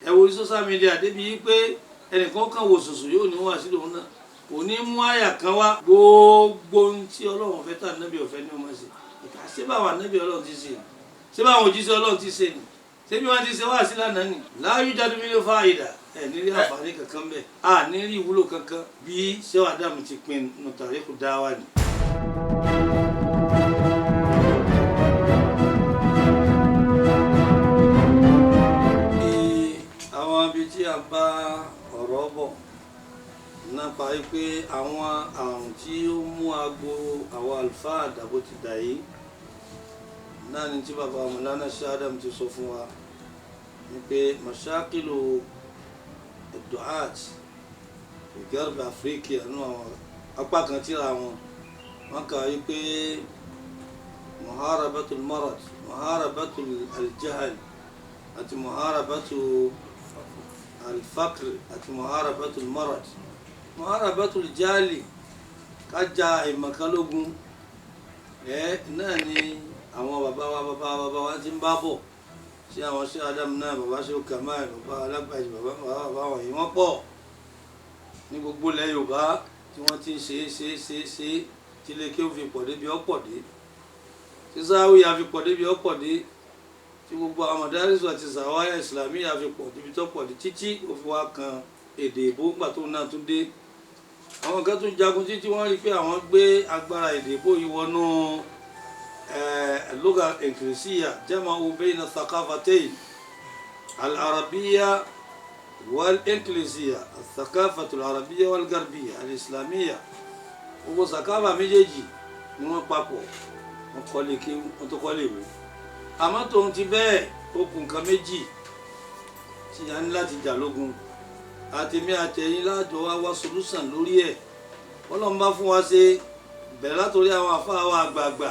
ẹ wo social media débi pé ẹnìkan kan wò sùsù yóò ní wá sí lòun náà kò ní mú àyà kan wá gbogbo ohun tí Ọlọ́run fẹ́ tà nábì ọ̀fẹ́ ní ọmọ sí ṣé báwa nábì Ọlọ́run ti ṣe ṣé báwọn òjíṣẹ́ Ọlọ́run ti ṣe ni ṣé bí wọ́n ti ṣe wá sí lánàá ni láàyè jáde mi ló fa ìdá ẹ̀ nírí àǹfààní kankan bẹ́ẹ̀ à nírí ìwúlò kankan bí ṣé Ádámù ti pin nùtàríkù dáwà ni. àwọn ibi tí a bá ọ̀rọ̀ bọ̀ nípa pé àwọn àrùn tí ó mú agbo àwọn àlùfáà àdàbò ti dà yìí náà ni tí bàbá Mọ̀lánà Sheikh Adam ti sọ fún wa ni pé mashakilu du'at ìgẹ́rùbẹ̀ áfíríkì àánú àwọn apá kan tíra wọn kà wí pé muharabatul marad muharabatul aljahl àti muharabatul alfaqr àti muharabatul marad muharabatul jali kájà ìmọ̀kálógún náà ni àwọn bàbá wa ti ń bá bọ̀ sí àwọn Sheikh Adam náà bàbá Sheikh Kamal bàbá Alágbàjì bàbá wọ̀nyí wọ́n pọ̀ ní gbogbo ilẹ̀ Yorùbá tí wọ́n ti ń ṣe tí ilé kéwù fi pọ̀ débi ọ̀pọ̀ dé tí záwíyà fi pọ̀ débi ọ̀pọ̀ dé tí gbogbo àwọn madaris àti zawaya islamiyya fi pọ̀ débi tó pọ̀ dé títí ó fi wá kan èdè ìbò ńgbà tó náà tún dé àwọn kan tún jagun títí wọ́n rí pé àwọn gbé agbára èdè ìbò yìí wọnú اللغة الإنجليزية جمعوا بين الثقافتين العربية والإنجليزية الثقافة العربية والغربية الإسلامية gbogbo ثقافة méjèèjì ni wọ́n papọ̀ wọ́n kọ́lé kí wọ́n tó kọ́lé ìwé àmọ́ tóun ti bẹ́ẹ̀ okùn nǹkan méjì tí a ní láti jà lógun àtèmi àtẹ̀yìn láàjọ wá solúsàn lórí ẹ̀ Ọlọ́run bá fún wa ṣe bẹ̀rẹ̀ látòrí àwọn àfáà wa àgbààgbà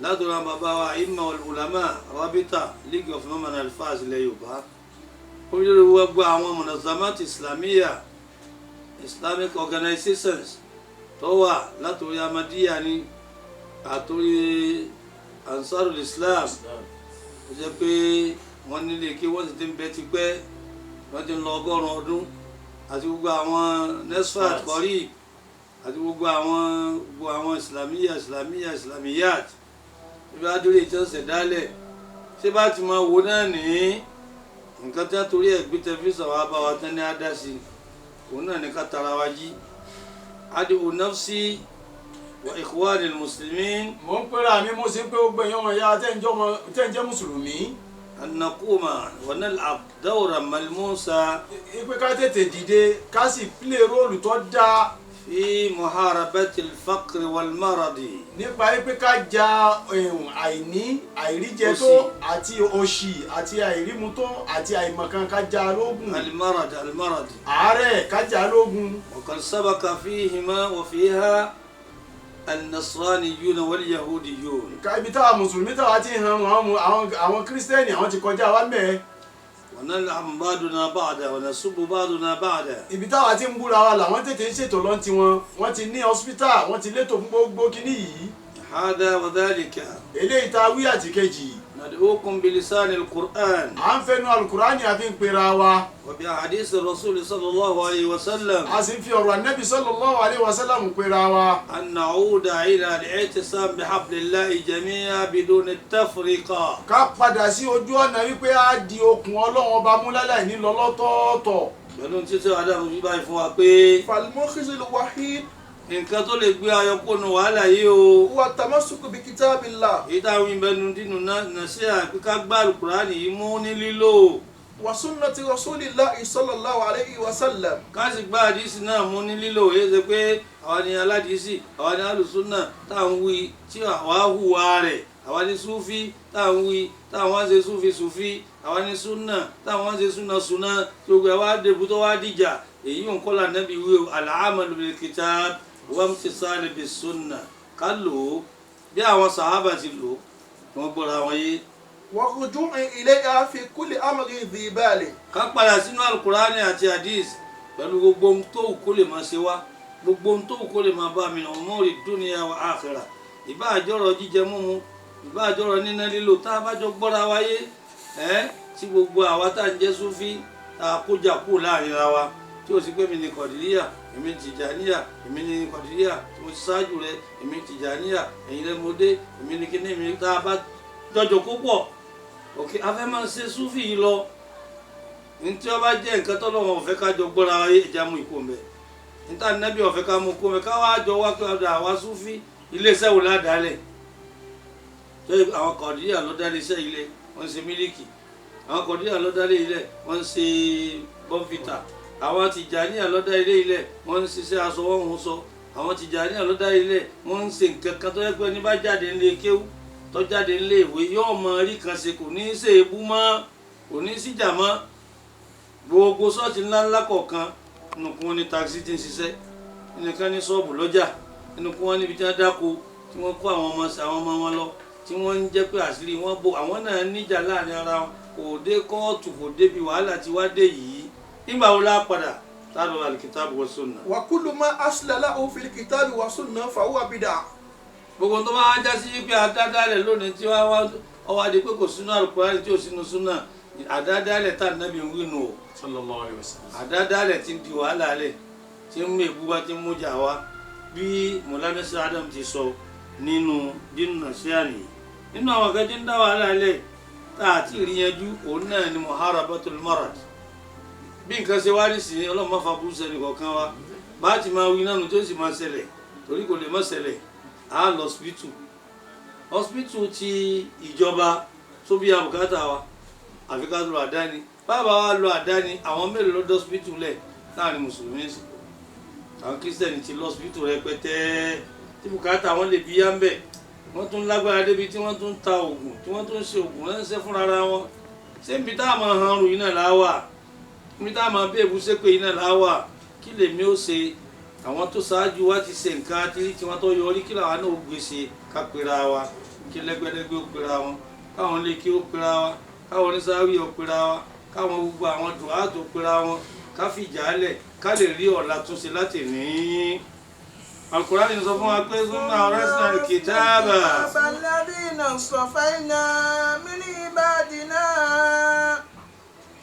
látọ̀rọ̀ àwọn bàbá wa imma ulama rabita league of imam and alfaz ilẹ̀ Yorùbá orílẹ̀ gbogbo àwọn munazamat islamiyya islamic organizations tó wà látọ̀rí Ahmadiyya ní àtòrí ansarul islam ó jẹ́ pé wọ́n nílé kí wọ́n sì ti ń bẹ ti pẹ́ wọ́n ti ń lọ 100 ọdún àti gbogbo àwọn nesfat kọ́rí àti gbogbo àwọn islamiyat ibi adúlé ìtọ́sẹ̀ dálẹ̀ ṣé bá ti máa wo náà ní nǹkan tí a torí ẹ̀ gbé tẹlifíṣàn wa bá wa tán ní àdásí òun náà ní ká tara wa jí adìbò nafsi wa ikhwanil muslimin. mo ń pera mi mo sì ń pé ó gbẹ̀yìn ọmọ ìyá tẹ́ ń jẹ́ mùsùlùmí. an naquma wa nal'ab dawran malmusa. ipe ká tètè dìde ká sì play róòlù tó dáa. في محاربة الفقر والمرض nípa pé ká ja àìríjẹ tó àti òṣì àti àìrímu tó àti àìmọ̀kan ká ja lógun. المرض àárẹ̀ ká ja lógun. وقد سبق فيهما وفيها النصرانيون واليهوديون. ibi táwa mùsùlùmí táwa ti hàn àwọn kírísítẹ́nì àwọn ti kọjá wa mẹ́ẹ̀. ونلعن بعضنا بعضا ونسب بعضنا بعضا. ibi táwa ti ń búra wa làwọn tètè ń ṣètò lọ́n tiwọn wọ́n ti ní hospital wọ́n ti létò fún gbogbo kínní yìí. هذا وذلك. eléyìí tá a wí àti kejì. ندعوكم بلسان القرآن. à ń fẹnu alukurani àfi ń pera wa. وبأحاديث الرسول صلى الله عليه وسلم. a sì ń fi ọ̀rọ̀ Ànábì sallallahu alaihi wasallam pera wa. أن نعود إلى الاعتصام بحبل الله جميعا بدون التفرقة. ká padà sí ojú ọ̀nà wípé a di okùn Ọlọ́run ọba mú láláì ní lọ́lọ́tọ̀ọ̀tọ̀. pẹ̀lú títí Ádámù fi báyìí fún wa pé. falmukhizul wahid. nǹkan tó lè gbé ayọ̀kọ́nù wàhálà yìí o. wa tamassuku bi kitabillah. èyí táwọn ìbẹnu dínú náà ṣe àpíká gbá Al-Qur'ani yìí mú ní lílò. wa sunnati rasulillahi sallallahu alaihi wasallam. ká sì gbá àdísì náà mú ní lílò èyí ṣe pé àwa ni aládìísì àwa ni alùsùnà táwọn wí tí àwa hùwà rẹ̀ àwa ni súfí táwọn wí táwọn ṣe súfí àwa ni súnà táwọn ṣe súnà tí gbogbo ẹ̀ wá débù tó wá dìjà èyí ń kọ́ lànàbí wí al-amalu bil kitab wamtisal bis sunna ká lò ó bí àwọn sàhábà ti lò ó wọ́n gbọ́ra wọn yé. wa ruju'in ilayha fi kulli amrin dhi bal. ká padà sínú Al-Qur'ani àti hadith pẹ̀lú gbogbo ohun tó wù kó lè máa ṣe wá gbogbo ohun tó wù kó lè máa bá mi nà umuri dunya wa akhirah ìbá àjọrọ̀ jíjẹ múmu ìbá àjọrọ̀ níná lílo tá a bá jọ gbọ́ra wáyé tí gbogbo àwa tá à ń jẹ́ súfí tá a kójà kú láàrin ara wa tí ó sì pé mi ní kọ̀dìríyà èmi tìjàníyà èmi ní kọ̀dìríyà tí mo ti ṣáájú rẹ èmi tìjàníyà ẹ̀yin lẹ́ mo dé èmi ní kíní èmi tá a bá jọjọ kó pọ̀ òkè afẹ́ máa ń ṣe súfì yìí lọ ní tí wọ́n bá jẹ́ nǹkan tọ́lọ́wọ́n ọ̀fẹ́ ká jọ gbọ́ra ẹja mú ikú mẹ́ níta nẹ́bí ọ̀fẹ́ ká mú kó mẹ́ ká wá jọ wá pé ọ̀dà àwa súfì iléeṣẹ́ wò ládàálẹ̀ tó àwọn kọ̀dìríyà ló dá iléeṣẹ́ ilé wọ́n ń ṣe mílíkì àwọn kọ̀dìríyà ló dá ilé wọ́n ń ṣe bọ́ǹfìtà àwọn tìjàníyà ló dá ilé wọ́n ń ṣiṣẹ́ aṣọ wọn ń sọ àwọn tìjàníyà ló dá ilé wọ́n ń ṣe nǹkan kan tó yẹ pé ní bá jáde ńlé kéwú tó jáde ńlé ìwé yóò mọ rí kan ṣe kò ní í ṣe ebú mọ́ kò ní í síjà mọ́ gbogbo ṣọ́ọ̀ṣì ńláńlá kọ̀ọ̀kan nùkún wọn ní takisí ti ń ṣiṣẹ́ nìkan ní ṣọ́ọ̀bù lọ́jà nùkún wọn níbi tí wọ́n dáko tí wọ́n kó àwọn ọmọ wọn lọ tí wọ́n ń jẹ́ pé àṣírí wọn bò àwọn náà níjà láàrin ara wọn kò dé kóòtù kò débi wàhálà tí wá dé yìí nígbà wo la padà tádọ̀ alikitaabu wa sunna. wa kullu ma asla lahu fil kitabi wa sunna fa huwa bid'ah. gbogbo tó bá já sí pé àdádálẹ̀ lónìí tí wọ́n wá ọwọ́ adé pé kò sínú Al-Qur'ani tí ò sínú súnà àdádálẹ̀ tá nàbí ń wí nù o. sallallahu alaihi wasallam. àdádálẹ̀ ti di wàhálà lẹ̀ tí ń mú èbú wá tí ń mú jà wá bí Mawlana Sheikh Adam ti sọ nínú Dinu Nasiha nínú àwọn akẹ́kọ̀ọ́ ń dá wàhálà lẹ̀ tá àti ìrìyànjú òun náà ni muharabatul marad bí nǹkan ṣe wá nísìnyí ọlọ́run má fa burú sẹ́ni kọ̀ọ̀kan wa bá ti máa wí nánu tó sì máa ṣẹlẹ̀ torí kò lè má ṣẹlẹ̀ á lọ hospital ti ìjọba tó bí abùkátà wa àfi ká lọ àdáni bàbá wa lọ àdáni àwọn mélòó ló dé hospital lẹ̀ láàrin mùsùlùmí sí àwọn kírísítẹ̀nì ti lọ hospital rẹpẹtẹ tí bùkátà wọn lè bí yá ń bẹ̀ wọ́n tún lágbára débi tí wọ́n tún ta oògùn tí wọ́n tún ṣe oògùn ránṣẹ́ fúnra wọn ṣé níbi tá a máa han rù yìí náà láwà níbi tá a máa bẹ́ẹ̀ bú sépè yìí náà láwà kí lèmi ó ṣe àwọn tó ṣáájú wa ti ṣe nǹkan àtìrí tí wọ́n tó yọrí kí làwọn náà ó gbèsè ká pera wa kí lẹ́gbẹ́lẹ́gbẹ́ ó pera wọn káwọn lè kí ó pera wa káwọn oníṣàwí ó pera wa káwọn gbogbo àwọn dùhátù ó pera wọn ká fìjà lẹ̀ ká lè rí ọ̀la túnṣe láti ní. Al-Qur'an sọ fún wa pé súnmọ́ awrasna al-kitaba. alladhina istafayna min ibadina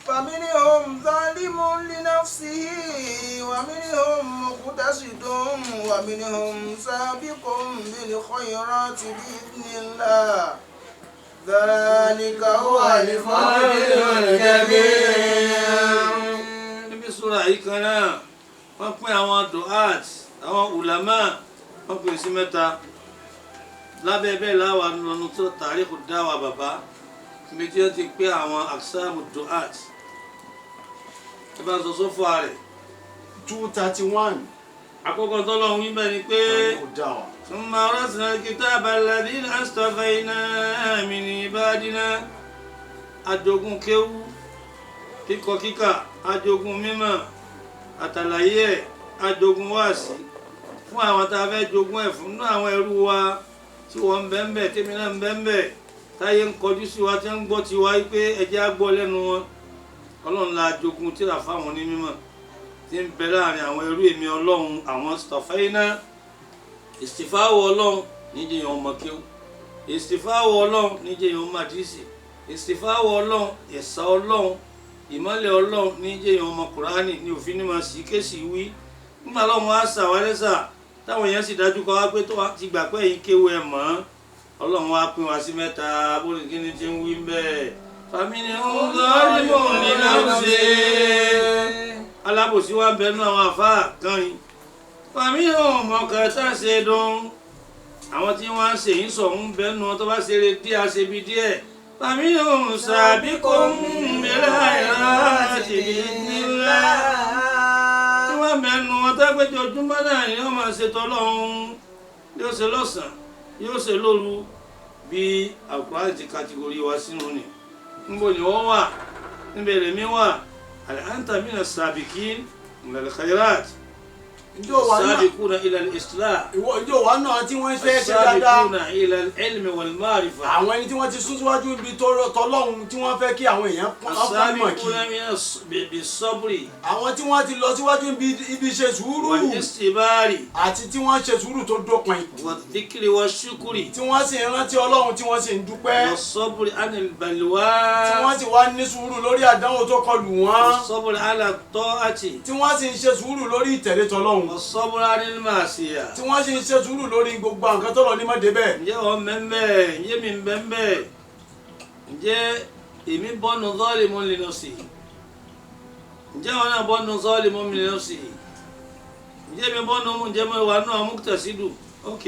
faminhum zalimun li nafsihi wa minhum muqtasidun wa minhum sabiqun bil khayrati bi'idhnillah dhalika huwa al-fadlul kabir. Níbi súra yìí kan náà wọ́n pín àwọn du'at àwọn ulama wọ́n pín sí mẹ́ta lábẹ́ bẹ́ẹ̀ láwà lọ́nu tó tàríkù dáwà bàbá níbi tí wọ́n ti pé àwọn aksamu du'at ẹ bá ń sọ sófò rẹ̀ 231. àkọ́kọ́ tọ́lọ́run wí bẹ́ẹ̀ ni pé summa awrasna al-kitaba alladhina astafayna min ibadina ajogun kéwú kíkọ kíkà ajogun mímọ̀ àtàlàyé ẹ̀ ajogun wáàsí fún àwọn tá a fẹ́ jogún ẹ̀ fún àwọn ẹrú wa tí wọ́n ń bẹ́ńbẹ́ tèmi náà ń bẹ́ńbẹ́ táyé ń kọjú sí wa tí ń gbọ́ ti wá pé ẹjẹ́ á gbọ́ lẹ́nu wọn ọlọ́run la jogun tíra fáwọn ní mímọ̀ tí ń bẹ láàrin àwọn ẹrú èmi ọlọ́run àwọn istafayna ìsìfáwọ̀ ọlọ́run níjẹ̀yàn ọmọ kéwú ìsìfáwọ̀ ọlọ́run níjẹ̀yàn ọmọ àdìsí ìsìfáwọ̀ ọlọ́run ẹ̀sà ọlọ́run ìmọ́lẹ̀ ọlọ́run níjẹ̀yàn ọmọ kùránì ní òfin ní máa sì kéṣì wí nígbà lọ́wọ́ á sà wá lẹ́sà táwọn èèyàn sì dájú kọ́ wá pé tó ti gbà pé yín kéwú ẹ̀ mọ́ ọlọ́run wá pín wá sí mẹ́ta bóri kí ni ti ń wí bẹ́ẹ̀ faminhum zalimun li nafsihi alábòsí wa bẹnu àwọn àfáà kan yìí faminhum muqtasidun àwọn tí wọ́n ń ṣe yín sọ̀hún bẹnu tó bá ṣeré díẹ̀ àṣebí díẹ̀ faminhum sabiqun bil khayrati bi'idhnillah mẹ́nu wọn tágbẹ́jọ ojúmọ́ náà ni wọ́n máa ṣe tọ́lọ́run yóò ṣe lọ́sàn yóò ṣe lóru bí Al-Qur'an ti kàtìgórí wa sínú ni níbo ni wọ́n wà níbẹ̀ lèmi wà anta mina sabiqin lil khairat السابقون إلى الإصلاح ìjọ wa náà tí wọ́n fẹ́ ṣe dáadáa السابقون إلى العلم والمعرفة àwọn ẹni tí wọ́n ti sún síwájú ibi tọ́lọ́hun tí wọ́n fẹ́ kí àwọn èèyàn mọ̀ kí السابقون بالصبر àwọn tí wọ́n ti lọ síwájú ibi ṣe sùúrù والاستبار àti tí wọ́n ṣe sùúrù tó dópin والذكر والشكر tí wọ́n sì ń rántí ọlọ́run tí wọ́n sì ń dúpẹ́ والصبر عن البلوى tí wọ́n sì wá ní sùúrù lórí àdánwò tó kọlù wọ́n والصبر على الطاعة tí wọ́n sì ń ṣe sùúrù lórí ìtẹ̀lé tọlọ́run والصبر عن المعصية tí wọ́n sì ń ṣe sùúrù lórí gbogbo nǹkan tọ́lọ́ ní mọ́débẹ̀. ǹjẹ́ wọ́n mẹ́mẹ́ ǹjẹ́ mi mẹ́mẹ́ ǹjẹ́ èmi bọ́nu zalimun li nafsihi ǹjẹ́ wọn náà bọ́nu zalimun li nafsihi ǹjẹ́ mi bọ́nu ǹjẹ́ mo wà nù muqtasidu ok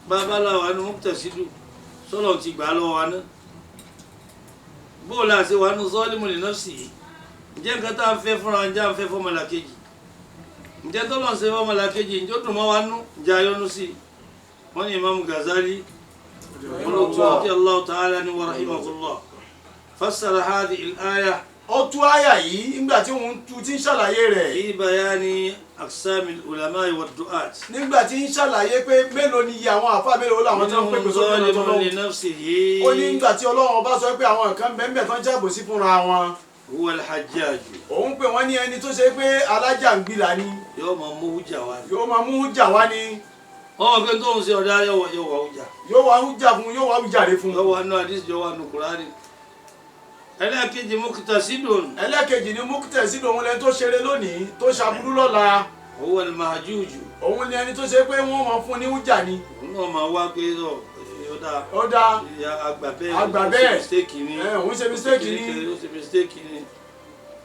babalá wà nù muqtasidu sọlọ ti gbà lọ wa ná bóòlù àti wà nù zalimun li nafsihi ǹjẹ́ nǹkan tá à ń fẹ́ fúnra ǹjẹ́ à ń fẹ́ fọmọlàkejì ǹjẹ́ tọ́lọ̀ ń ṣe fọmọlàkejì ǹjẹ́ ó dùn mọ́ wa nú ǹjẹ́ ayọ́nu sí i wọ́n ní Imam Ghazali olóòtú àti Allah ta'ala ni wa rahimahullah fassara hadhihi al-aya ó tú àyà yìí nígbà tí òun tu ti ń ṣàlàyé rẹ̀ fi bayani aqsami al-ulama wa ad-du'at nígbà tí ń ṣàlàyé pé mélòó ni iye àwọn àfa mélòó làwọn tó ń pèpè sókè lọ́tọ́ zalimun li lọ́wọ́ nafsihi ó ní nígbà tí ọlọ́run bá sọ pé àwọn nǹkan bẹ́ẹ̀ tó ń jábọ̀ sí fúnra wọn huwa al-hajjaj òun pè wọ́n ní ẹni tó ṣe pé alájàngbìlà ni yóò máa mú hujja wá yóò máa mú jà wá ni ọmọ pé tó ń ṣe ọ̀dá yóò wá hujja yóò wá jà fún yóò wá jàre fún yóò wá nù hadith yóò wá nù Qur'ani ẹlẹ́ẹ̀kejì muqtasidun ẹlẹ́ẹ̀kejì ni múkútẹ̀ sínú òun lẹni tó ṣeré lónìí tó ṣàbúrú lọ́la huwa al-mahjuj òun ni ẹni tó ṣe pé wọ́n máa fún ní hújà ni òun náà máa wá pé ó dá àgbà Àgbà bẹ́ẹ̀ bẹ́ẹ̀. ó ṣe mistake ni òun ṣe mistake ni ó ṣe mistake ni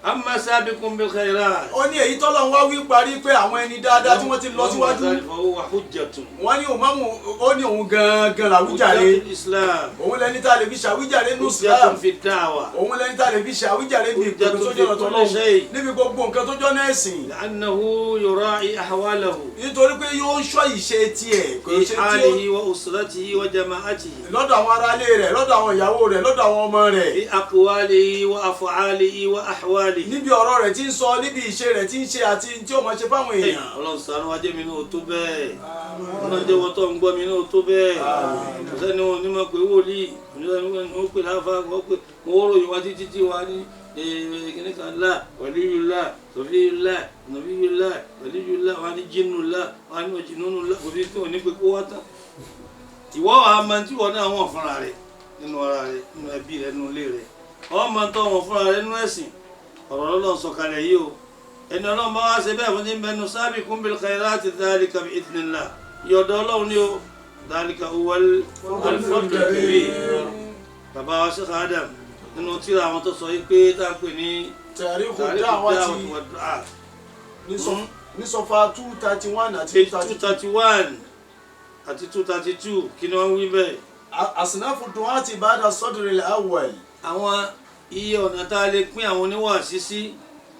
amma sabiqun bil khairat ó ní èyí tọ́lọ́ ń wá wí parí pé àwọn ẹni dáadáa tí wọ́n ti lọ síwájú huwa hujjatun wọ́n ní òmàmù ó ní òun gangan làwíjàre hujjatul islam òun lẹni tá a lè fi ṣàwíjàre ní hujjatun Islam fi da'wa òun lẹni tá a lè fi ṣàwíjàre ní ìpèkè sójú ọ̀nà tọ́lọ́ níbi gbogbo nǹkan tó jọ́ nẹ́ẹ̀sìn li'annahu yura'i ahwalahu nítorí pé yóò ṣọ́ ìṣe tiẹ̀ kò fi ṣe tí ó alihi wa usratihi wa jama'atihi lọ́dọ̀ àwọn aráalé rẹ̀ lọ́dọ̀ àwọn ìyàwó rẹ̀ lọ́dọ̀ àwọn ọmọ rẹ̀ fi aqwalihi wa af'alihi wa ahwalihi níbi ọ̀rọ̀ rẹ̀ tí ń sọ níbi ìṣe rẹ̀ tí ń ṣe àti tí ó máa ṣe fáwọn èèyàn. Ọlọ́run ṣàánú wa jẹ́ mi náà tó bẹ́ẹ̀ Ọlọ́run jẹ́ wọ́n tó ń gbọ́ mi náà tó bẹ́ẹ̀ ọ̀sẹ́ni wọn ní mọ̀ pé wòlíì wọ́n pè láfa wọ́n pè wọ́n ròyìn wá títí tí wá ní kìnnìkan lá waliyulá sọfíyulá nàbíyulá waliyulá wà ní jinnulá wà ní òjìnnúnulá kò sí tí ò ní pé kó wá tán ìwọ àmọ́ tí wọ́n náà wọ̀n fúnra rẹ̀ nínú ara rẹ̀ nínú ẹbí rẹ̀ nínú ilé rẹ̀ ọmọ tó wọ̀n fúnra rẹ̀ nínú ẹ̀sìn ọ̀rọ̀ Ọlọ́run sọ̀kalẹ̀ yìí o ẹni Ọlọ́run bá wá ṣe bẹ́ẹ̀ fún ní bẹnu sabiqun bil khairati dhalika bi idhnillah yọ̀dọ̀ Ọlọ́run ni o dhalika huwal fadlul kabir bàbá wa Sheikh Adam nínú tíra àwọn tó sọ yìí pé tá à ń pè ní Tariqu Tariqu Da'wati wa Du'a ní sọfà 231 àti page 232. 231 àti 232 kí ni wọ́n wí bẹ́ẹ̀. Asnafu du'ati ba'da sadril awwal. àwọn iye ọ̀nà tá a lè pín àwọn oníwàásí sí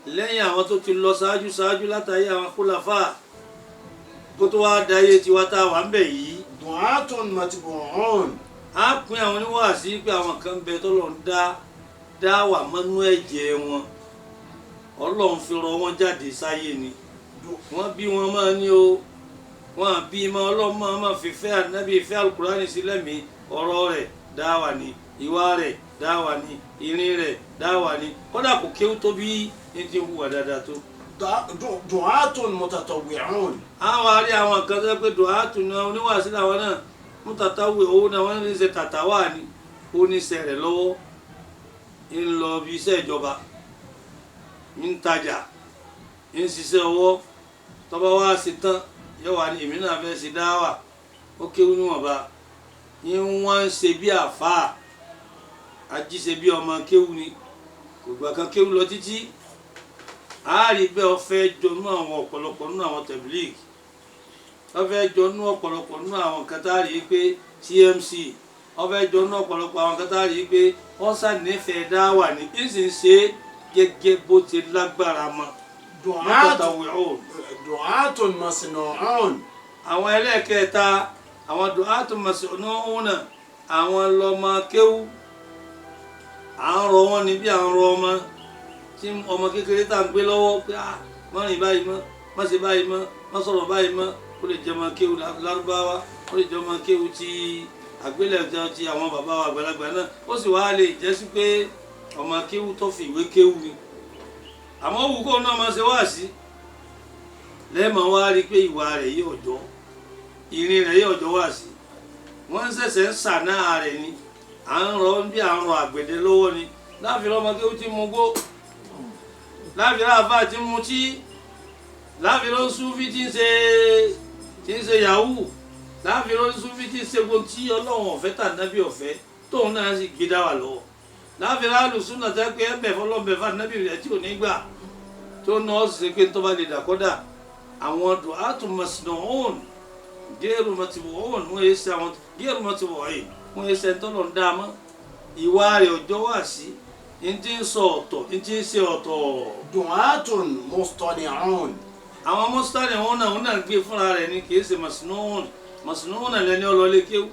lẹ́yìn àwọn tó ti lọ ṣáájú látàrí àwọn kúláfà kó tó wá dáyé tiwa tá a wà ń bẹ̀ yìí. Du'atun matbu'un. a pín àwọn oníwàásí pé àwọn kan bẹ tọ́lọ́run dá wà mọ́nú ẹ̀jẹ̀ wọn Ọlọ́run fi rọ wọn jáde sáyé ni wọ́n bí wọn máa ní o wọ́n bí ma Ọlọ́run máa fi fẹ́ ànábì fẹ́ alukurani sílẹ̀ mi ọ̀rọ̀ rẹ̀ dáwà ni ìwà rẹ̀ dáwà ni ìrìn rẹ̀ dáwà ni kódà kò kéwú tó bí ní ti hùwà dáadáa tó. Du'atun mutatawwi'un. àwọn àárí àwọn kan tó pé du'atu ni oníwàásí làwọn náà mutatawwi'un náà wọ́n ní ṣe tàtàwà ni ó ní ṣe rẹ̀ lọ́wọ́ ń lọ bí iṣẹ́ ìjọba ń tajà ń ṣiṣẹ́ ọwọ́ tọ́ba wá sí tán yóò wá ní èmi náà fẹ́ ṣe dáwà ó kéwú níwọ̀nba ń wọ́n ń ṣe bí àfáà ajíṣe bí ọmọ kéwú ni kò gbà kan kéwú lọ títí àárí bẹ́ẹ̀ ó fẹ́ jọnú àwọn ọ̀pọ̀lọpọ̀ nínú àwọn tẹ̀blíìgì ó fẹ́ jọnú ọ̀pọ̀lọpọ̀ nínú àwọn kátàrí pé TMC ó fẹ́ jọnú ọ̀pọ̀lọpọ̀ àwọn kátàrí pé wọ́n ṣànífẹ̀ẹ́ dáwà ní kí n sì ń ṣe gẹ́gẹ́ bó ti lágbára mọ́. Du'atun masnu'un. àwọn ẹlẹ́ẹ̀kẹta àwọn du'atun masnu'un náà àwọn lọ́mọ kéwú à ń rọ wọn ní bí à ń rọ ọmọ tí ọmọ kékeré tá à ń gbé lọ́wọ́ pé mọ́rin báyìí mọ́ má ṣe báyìí mọ́ má sọ̀rọ̀ báyìí mọ́ ó lè jẹ́ ọmọ kéwù lárúbáwá ó lè jẹ́ ọmọ kéwù ti àgbélẹ̀jọ ti àwọn bàbá wa àgbàlagbà náà ó sì wá lè jẹ́ sí pé ọmọ kéwù tó fi ìwé kéwù ni àmọ́ wù kó náà máa ṣe wá sí lẹ́ẹ̀mọ́ wá rí pé ìwà rẹ̀ yóò jọ ìrìn rẹ̀ yóò jọ wá sí wọ́n ṣẹ̀ṣẹ̀ ń sà náà rẹ̀ ni à ń rọ bí à ń rọ àgbẹ̀dẹ lọ́wọ́ ni láàfin ọmọ kéwù ti mú gbó láàfin àfà ti mú tí láàfin ló ń súnfí tí ń ṣe yahoo láàfin ló ń súnfí tí ń ṣe gbogbo tí ọlọ́run ọ̀fẹ́ tà nábì ọ̀fẹ́ tóun náà sì gbé dá wà lọ́wọ́ láàfin alùsùn náà tẹ́ pé ẹ̀bẹ̀ fọlọ́bẹ̀ fà nábì rẹ̀ tí ò ní gbà tó náà ó sì ṣe pé tó bá lè dàkọ́dà àwọn du'atu masnu'un gẹ́rù mọ̀tìwọ̀n wọ́n yé ṣe àwọn gẹ́rù mọ̀tìwọ̀n yìí wọ́n yé ṣe ń tọ́lọ̀ ń dá mọ́ ìwà rẹ̀ ọjọ́ wà sí ní ti ń sọ ọ̀tọ̀ ní ti ń ṣe ọ̀tọ̀. du'atun mustani'un. àwọn mọ́sítárì wọn náà gbé fúnra rẹ̀ ní kì í ṣe masnu'un náà lẹ́ni ọlọ́lé kéwù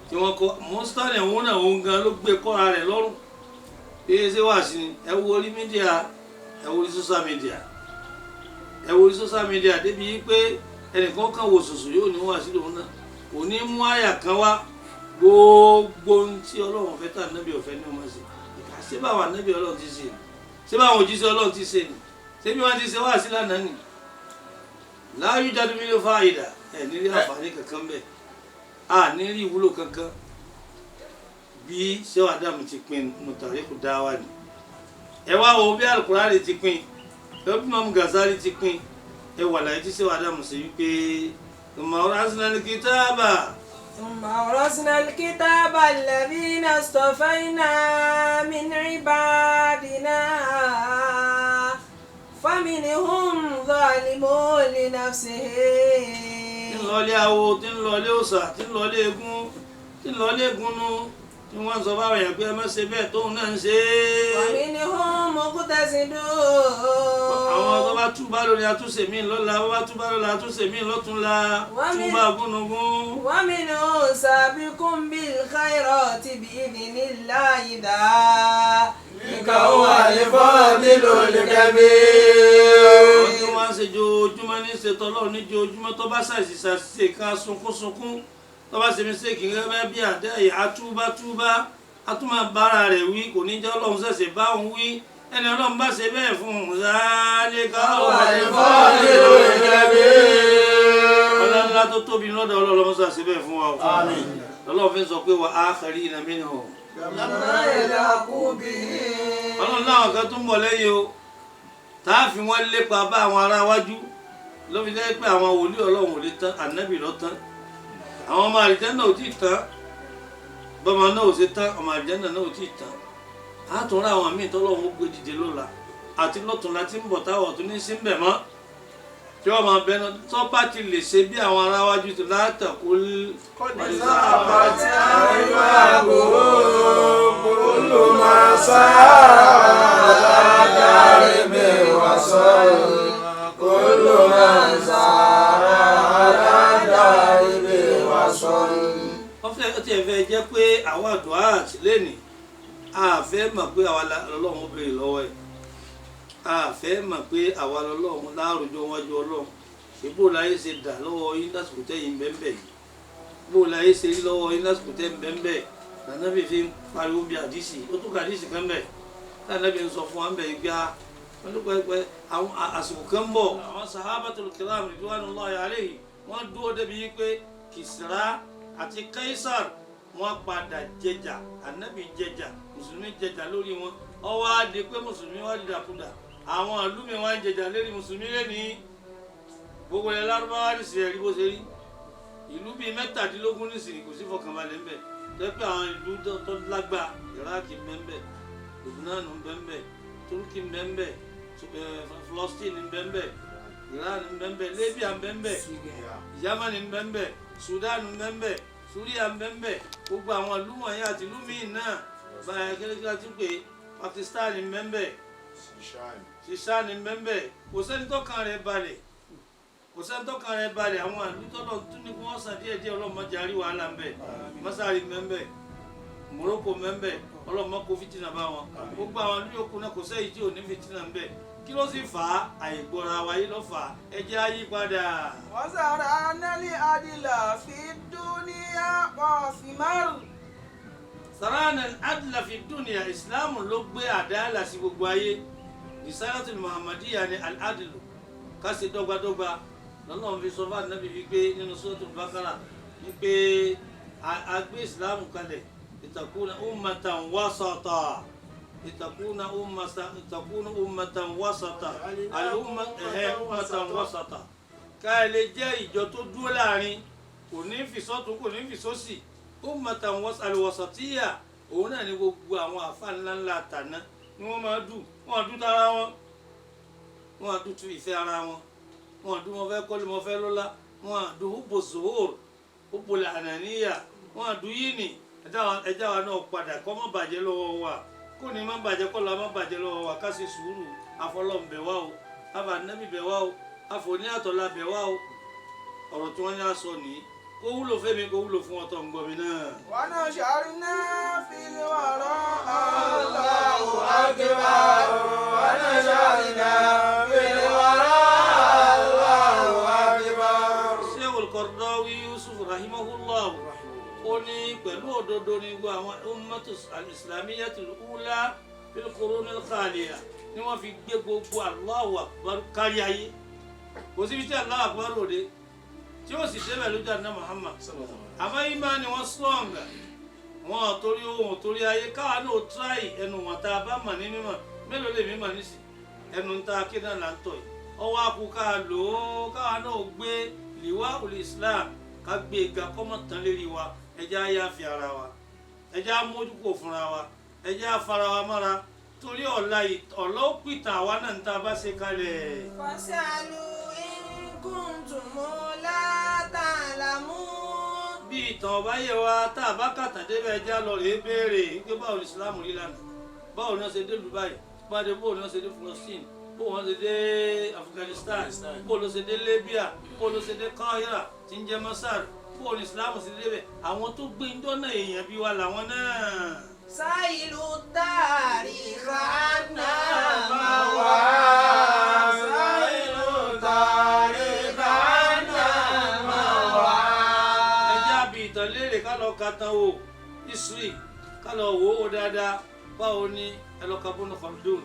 tí wọ́n kọ́ mọ́sítárì wọn náà òun gan ló gbé kọ́ra rẹ̀ lọ́rùn bí ẹ ṣe wà sí ni ẹ wo orí mídíà ẹ wo orí social media ẹ wo orí social media débi pé ẹnìkan kan wò sòsò yóò ní wà sí lòun náà kò ní mú àyà kan wá gbogbo ohun tí ọlọ́run fẹ́ tà nábì ọ̀fẹ́ ní ọmọ sí ṣé báwọn ànábì ọlọ́run ti ṣe ni ṣé báwọn òjíṣẹ́ ọlọ́run ti ṣe ni ṣé bí wọ́n ti ṣe wá sí lánàá ni láàyè jáde mi ló fa ìdá ẹ̀ nírí àǹfààní kankan bẹ́ẹ̀ à nírí ìwúlò kankan bí ṣéwà Ádámù ti pín Mutariku Dáwà ni ẹ wá wo bí Al-Qur'ani ti pín ẹ bí Imam Ghazali ti pín ẹ wà láyé tí ṣéwà Ádámù ṣe wípé thumma awrasna al-kitaba. ثم أورثنا الكتاب الذين اصطفينا من عبادنا فمنهم ظالم لنفسه. tí ń lọlé awo tí ń lọlé òòṣà tí ń lọlé egun tí ń lọlé egunnu tí wọ́n sọ báwọn èèyàn pé ẹ má ṣe bẹ́ẹ̀ tóun náà ń ṣe é. ومنهم مقتصد. àwọn tó bá túbá lórí àtúnṣe mi lọ́la bó bá túbá lórí àtúnṣe mi lọ́túnla túbá gúnugún. ومنهم سابق بالخيرات بإذن الله ذلك هو الفضل الكبير. wọ́n tí wọ́n ń ṣe ojoojúmọ́ ní ṣètò ọlọ́run ní ojoojúmọ́ tó bá ṣàṣìṣe ká sunkúnsunkún tó bá ṣe mi ṣe kì í rẹ́ bí àdá yìí àtúbátúbá àtúmọ̀ bára rẹ̀ wí kò ní jẹ́ ọlọ́run ṣẹ̀ṣẹ̀ bá òun wí ẹni ọlọ́run bá ṣe bẹ́ẹ̀ fún un zalika huwa al-fadlu al-kabir. ọlọ́run tó tóbi lọ́dọ̀ ọlọ́run ṣàṣẹ bẹ́ẹ̀ fún wa o. àmín. ọlọ́run fi sọ pé wa akharina minhum. ọlọ́run láwọn kan tó ń bọ̀ lẹ́yìn o tá a fi wọ́n lépa bá àwọn ará wájú ló fi jẹ́ pé àwọn wòlíì ọlọ́run ò lè tán ànábì ló tán àwọn ọmọ àlìjẹ́nà ò tí ì tán bọ́mọ náà ò ṣe tán ọmọ àlìjẹ́nà náà ò tí ì tán á tún ra àwọn míì tọ́lọ́run ó gbé dìde lọ́la àti lọ́tùnla tí ń bọ̀ táwọn ọ̀tún ní sí ń bẹ̀ mọ́ tí wọ́n máa bẹ́ẹ̀ náà tó bá ti lè ṣe bí àwọn ará wájú tó látàkó kọ́dísà àbàtì àìmọ́ àgbòrò kúlù máa sáà látàrí mẹ́wàá sọ́ọ̀ kúlù máa sáà látàrí mẹ́wàá sọ́ọ̀. wọ́n fẹ́ tí ẹ fẹ́ jẹ́ pé àwọn àdúrà àtìlẹ́nì àfẹ́ mọ̀ pé àwa lọ́lọ́run ó béèrè lọ́wọ́ ẹ̀ àfẹ́ mọ̀ pé àwa lọ́lọ́run láàrújọ wájú ọlọ́run ìbò láyé ṣe dà lọ́wọ́ yín lásìkò tẹ́yìn bẹ́ẹ̀ yìí bó láyé ṣe rí lọ́wọ́ yín lásìkò tẹ́yìn bẹ́ẹ̀ nànàbí fi ń pariwo bí àdìsí ó tún ká àdìsí kan bẹ́ẹ̀ nànàbí ń sọ fún wa ń bẹ̀ gbá wọn ló pẹ́ àwọn àsìkò kan bọ̀ àwọn sahabatul kiram ridwanullahi alayhi wọ́n dúró débi yí pé Kisra àti Kaisar wọ́n padà jẹjà ànábì jẹjà mùsùlùmí jẹjà lórí wọn ó wá di pé mùsùlùmí wá dìdàkudà àwọn àlùmí wá ń jẹjà lórí mùsùlùmí lẹ́ni gbogbo ẹ̀ lárúbáwá ní sí ẹ̀rí bó ṣe rí ìlú bíi 17 nísìnyí kò sí fọkànbalẹ̀ ńbẹ̀ lẹ́pẹ́ àwọn ìlú tó lágbà Iraq ńbẹ̀ Lebanon ńbẹ̀ Turkey ńbẹ̀ Palestine ńbẹ̀ Iran ńbẹ̀ Libya ńbẹ̀ Yemen ńbẹ̀ Sudan ńbẹ̀ Syria ńbẹ̀ gbogbo àwọn ìlú wọ̀nyí àti ìlú míì náà báyìí kékeré ti pé Pakistan ńbẹ̀ Shishan ńbẹ̀ kò sẹ́ni tó kàn rẹ̀ balẹ̀ kò sẹ́ni tó kàn rẹ̀ balẹ̀ àwọn ìlú tọ́lọ̀ tún ní kí wọ́n sàn díẹ̀díẹ̀ ọlọ́mọdé àrí wàhálà ńbẹ̀ Masari ńbẹ̀ Morocco ńbẹ̀ ọlọ́mọ kó fìtínà bá wọn gbogbo àwọn ìlú yòókù náà kò sẹ́yìn tí ò ní fìtínà ń bẹ kí ló sì fà á àìgbọ́ra wáyé ló fà á ẹ jẹ́ á yí padà. وزرعنا العدل في الدنيا قاسماً. sarana adla fi dunya islam ló gbé àdáàlà sí gbogbo ayé risalatul muhammadiyya ni al-adlu ká ṣe dọ́gbadọ́gba lọ́nà fi sọ fún ànábì wípé nínú suratul Baqara wípé agbé islam kalẹ̀ ìtàkùnà ummatan wasata ìtàkùnà ummatan wasata ummatan wasata ká lè jẹ́ ìjọ tó dúró láàrin kò ní fi sọ́tún kò ní fi sósì ummatan wasatiyya òun náà ni gbogbo àwọn àfa ńláńlá àtàná ni wọ́n máa dù wọ́n dù tara wọn wọ́n dù tu ìfẹ́ ara wọn wọ́n dù wọn fẹ́ kọ́lé wọn fẹ́ lọ́lá wọ́n dù hubbu zuhur hubbu al-ananiyya wọ́n dù yìí ni ẹja wa náà padà kọ́ má bàjẹ́ lọ́wọ́ wa kó ní má bàjẹ́ kọ́ la má bàjẹ́ lọ́wọ́ wa ká ṣe sùúrù afọlọ́mbẹ̀ wa o afànàbì bẹ̀ wa o àfòní àtọ̀là bẹ̀ wa o ọ̀rọ̀ tí wọ́n yá sọ nìyí kó wúlò fẹ́mi kó wúlò fún ọtọ̀ ń gbọ́ mi náà. ونشرنا في الوراء الله أكبر ونشرنا في الوراء الله أكبر. Sheikhul Qaradawi Yusuf rahimahullah ó ní pẹ̀lú òdodo ní gbogbo àwọn ummatu al-islamiyyatul ula fil qurunil khaliya ni wọ́n fi gbé gbogbo Allahu Akbar kárí ayé kò síbi tí Allahu Akbar òde tí ó sì débẹ̀ lójú àná Muhammad àmọ́ ìmánì wọn strong wọn torí ohun torí ayé káwa náà try ẹnu wọn tá a bá mọ̀ ní mímọ̀ mélòó lè mímọ̀ nísì ẹnu ń ta akéde là ń tọ̀ yìí ọwọ́ akú ká lò ó káwa náà gbé liwa ul-islam ká gbé ga kọ́mọ̀ tán lérí wa ẹjẹ́ á yá fi ara wa ẹjẹ́ á mójúkò fúnra wa ẹjẹ́ á fara wa mọ́ra torí ọ̀la ó pìtàn àwa náà ń ta bá ṣe kalẹ̀. فاسألوا إن كنتم لا تعلمون. bí ìtàn ọba yẹ wa tá a bá kàtà débẹ̀ ẹjẹ́ á lọ rèé béèrè wípé báwo ni ìsìlámù rí lánàá báwo ni wọ́n ṣe dé Dubai báwo ni wọ́n ṣe dé Palestine báwo ni wọ́n ṣe dé Afghanistan báwo ni wọ́n ṣe dé Libya báwo ni wọ́n ṣe dé Kahira tí ń jẹ́ Masar báwo ni ìsìlámù ṣe débẹ̀ àwọn tó gbé ńjọ́ náà èèyàn bí wa làwọn náà. سائلوا التاريخ عنا موعى سائلوا التاريخ عنا موعى. ẹ jẹ́ àbí ìtàn léèrè ká lọ ka tán o history ká lọ wò ó dáadáa báwo ni ẹ lọ ka Ibn Khaldun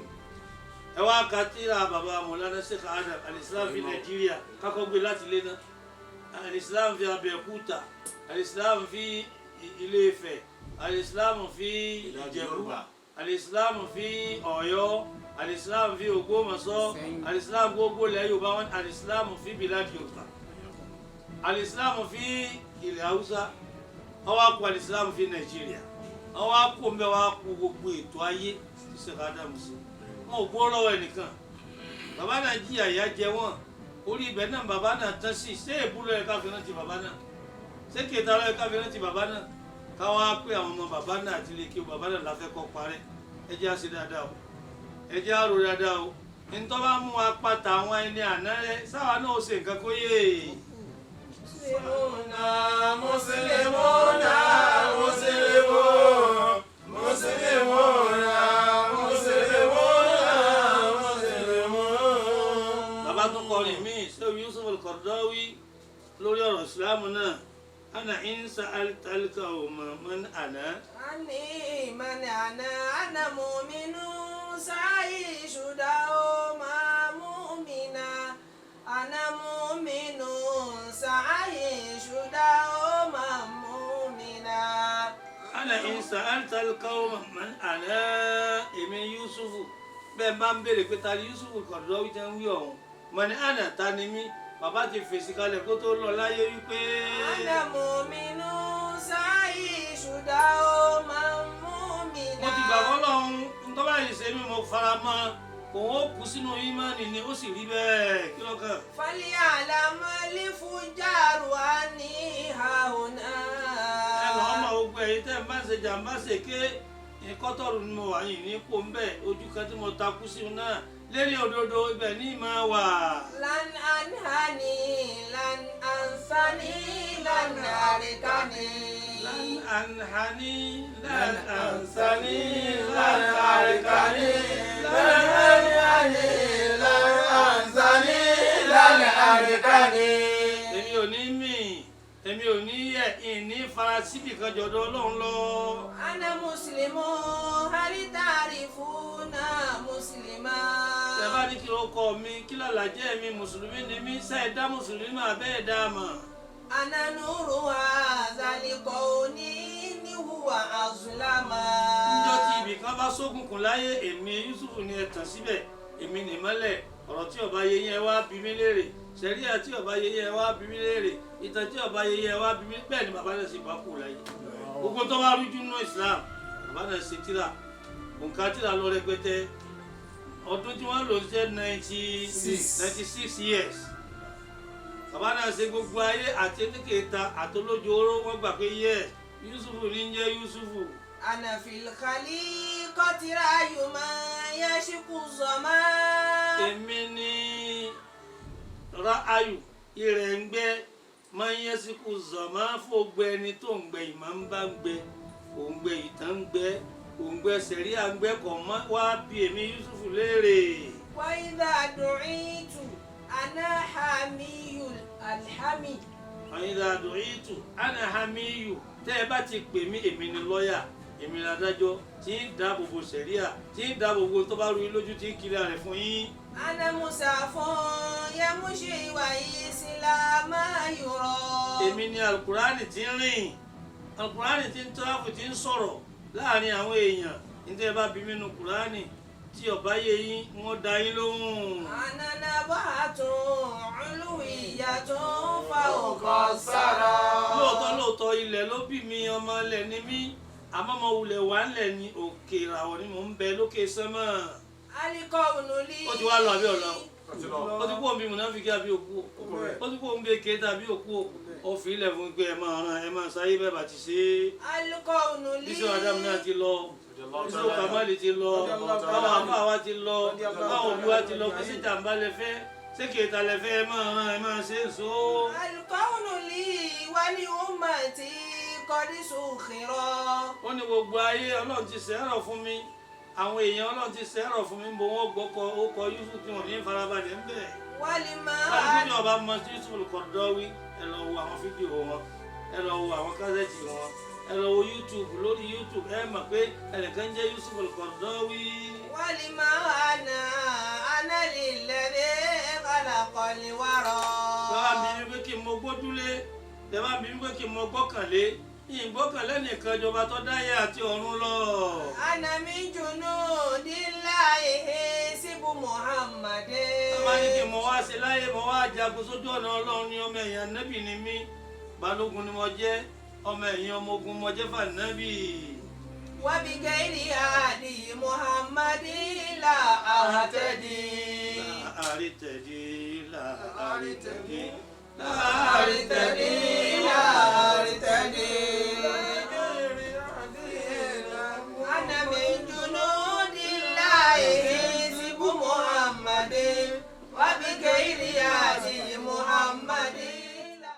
ẹ wá ka tírà bàbá Mawlana Sheikh Adam al-Islam fi Nàìjíríà kákọ́ gbé láti lé náà al-Islam fi Abẹ́òkúta al-Islam fi Ilé-Ifẹ̀ al-Islam fi Ìjẹ̀bú al-Islam fi Ọ̀yọ́ al-Islam fi Ògbómọ̀ṣọ́ al-Islam gbogbo ilẹ̀ Yorùbá wọn al-Islam fi bilad Yorùbá al-Islam fi ilẹ̀ Haúsá ọwọ́ akọ al-Islam fi Nàìjíríà ọwọ́ akọ mbẹ́ wọ́n akọ gbogbo ètò ayé tí Sheikh Adam sí wọn ò gbó lọ́wọ́ ẹnìkan bàbá náà jìyà ìyà jẹ wọn orí ibẹ̀ náà bàbá náà tán sí ṣé èbúlọ ẹ̀ káfíń rántí bàbá náà ṣé kèéta lọ́ọ́ ẹ̀ káfíń rántí bàbá náà káwọn á pé àwọn ọmọ bàbá náà àti ilé kí o bàbá náà láfẹ́ kọ́ parẹ́ ẹ jẹ́ á ṣe dáadáa o ẹ jẹ́ á rò dáadáa o nítorí bá mú apáta àwọn ẹni àná rẹ sáwa náà ó ṣe nǹkan kó yé. مسلمون مسلمون مسلمون مسلمون مسلمون. bàbá tó kọrin míì Sheikh Yusuf al-Qaradawi lórí ọ̀rọ̀ ìsìlámù náà ana in sa'alta al-qawma man ana. أني من أنا مؤمن سأعيش دوما مؤمنا أنا مؤمن سأعيش دوما مؤمنا. ana in sa'alta al-qawma man ana èmi Yusufu bẹ́ẹ̀ bá ń béèrè pé ta ni Yusuf al-Qaradawi tẹ́ ń wí ọ̀hún man ana ta ni mí bàbá ti fèsì kalẹ̀ kó tó lọ láyé wípé. أنا مؤمن سأعيش دوما مؤمنا. mo ti gbàgbọ́ lọ́hún nítorí báyìí ṣe mí mo fara mọ́ òun ó kú sínú ìmánì ni ó sì rí bẹ́ẹ̀ kí ló kàn. فليعلم الفجار أني هنا. ẹ lọ́ọ́ mọ gbogbo ẹ̀yin tẹ́ ń bá ṣe jàǹbá ṣèké ìkọ́tọ̀rù ni mo wà yìí ní kó ń bẹ̀ ojú kan tí mo takú sí náà lérí òdodo ibẹ̀ ní ìmọ̀ wà. lan anhani lan ansani lan arikani. lan anhani lan ansani lan arikani lan anhani lan ansani lan arikani. èmi ò ní mì èmi ò ní yẹ ìní farasíbì kan jọ̀dọ̀ Ọlọ́run lọ. ana muslimu hal ta'rifuna muslima. tẹ́bá ní kí ló kọ́ mi kí lálàjẹ́ mi mùsùlùmí ni mí sẹ́ẹ̀ dá mùsùlùmí àbẹ́ẹ̀ dá mọ̀. ana nuru azalikoni ni huwa azulama. níjọ́ tí ibì kan bá ṣókùnkùn láyé èmi Yusuf ni ẹ tàn síbẹ̀ èmi nìmọ́lẹ̀ ọ̀rọ̀ tí ọba yẹ yẹn wá bí mi léèrè sẹ́ríà tí ọba yẹ yẹn wá bí mi léèrè ìtàn tí ọba yẹ yẹn wá bí mi bẹ́ẹ̀ ni bàbá náà ṣe bá kú láyé gbogbo tó bá rújú nínú Islam bàbá náà ṣe tíra òǹkà tíra lọ rẹpẹtẹ ọdún tí wọ́n lò jẹ́ 96 years bàbá náà ṣe gbogbo ayé àti elékèéta àtolójú oró wọ́n gbà pé yẹ Yusuf ní jẹ́ Yusuf. ana fil khaliqati rayuma yashiku zaman. èmi ní ra'ayu ìrẹ̀ ń gbẹ́ máa ń yẹ síkú zọ̀mọ́ fògbẹ́ ẹni tó ń gbẹ ìmọ̀ ń bá ń gbẹ òǹgbẹ ìtàn ń gbẹ òǹgbẹ sẹ̀ríà ń gbẹ kọ̀ mọ́ wá bí èmi Yusuf léèrè. wa idha du'itu ana hamiyul alhami. wa idha du'itu ana hamiyu tẹ́ ẹ bá ti pè mí èmi ni lọ́ọ̀yà èmi ni adájọ́ tí ń dáàbò bo sẹ̀ríà tí ń dáàbò bo tó bá rú yín lójú tí ń kiri rẹ̀ fún yín. ana musafun yamushi wa islama yura. èmi ni alukurani tí ń rìn alukurani tí ń tọ́láfù tí ń sọ̀rọ̀ láàrin àwọn èèyàn nítorí ẹ bá bí mi nu kurani tí ọba yẹ yín wọ́n dá yín lóhùn. ana nabatun ulwiyatun fawqa sara. lóòótọ́ ilẹ̀ ló bí mi ọmọ ilẹ̀ ni mí àmọ́ ọmọ wulẹ̀ wà ńlẹ̀ ní òkè ìràwọ̀ ni mò ń bẹ lókè sánmọ̀. alikọ́ọ̀nù lí. ó ti wá lọ àbí ọ̀la ó ti kú òun bí mùnáfíkì àbí òkú ó ti kú òun bí kéétà àbí òkú ó fi ilẹ̀ fún pé ẹ máa ran ẹ máa sáyé bẹ́ẹ̀ bá ti ṣe é. alikọ́ọ̀nù lí. bísí Ádámù náà ti lọ bísí Kàmálì ti lọ báwọn àbá wa ti lọ báwọn òbí wa ti lọ kí sí jàǹbá lẹ fẹ́ ṣé kéétà lẹ fẹ́ ẹ máa ran ẹ máa ṣe é so. alikọ́ọ̀nù lí wálé ummati kọ́dí sùkìrọ̀. ó ní gbogbo ayé Ọlọ́run ti sẹ́rọ̀ fún mi àwọn èèyàn Ọlọ́run ti sẹ́rọ̀ fún mi bó wọ́n gbọ́kọ ó kọ Yusuf tí wọ́n ní farabalẹ̀ ń bẹ̀. wálé máa. káàdì ní ọba mọ Yusuf al-Qaradawi ẹ lọ wo àwọn fídíò wọn ẹ lọ wo àwọn kásẹ̀tì wọn ẹ lọ wo YouTube lórí YouTube ẹ mọ̀ pé ẹnìkan jẹ́ Yusuf al-Qaradawi. wálé máa ana lilladhi khalaqal wara. bàbá mi ní pé kí n mọ gbójúlé bàbá mi ní pé kí n mọ gbọ́kànlé ìgbọ́kànlé nìkan ìjọba tó dáyé àti ọ̀run lọ. ana min junudillahi hisibu Muhammadin. bàbá ní kí n mọ wá sí láyé mọ wá jagun sójú ọ̀nà Ọlọ́run ní ọmọ ẹ̀yìn Ànábì ni mí balógun ni mo jẹ́ ọmọ ẹ̀yìn ọmọ ogun mo jẹ́ fànábì. wa bi ghairi hadi Muhammadin la ahtadi. àrítẹ̀dí àrítẹ̀dí.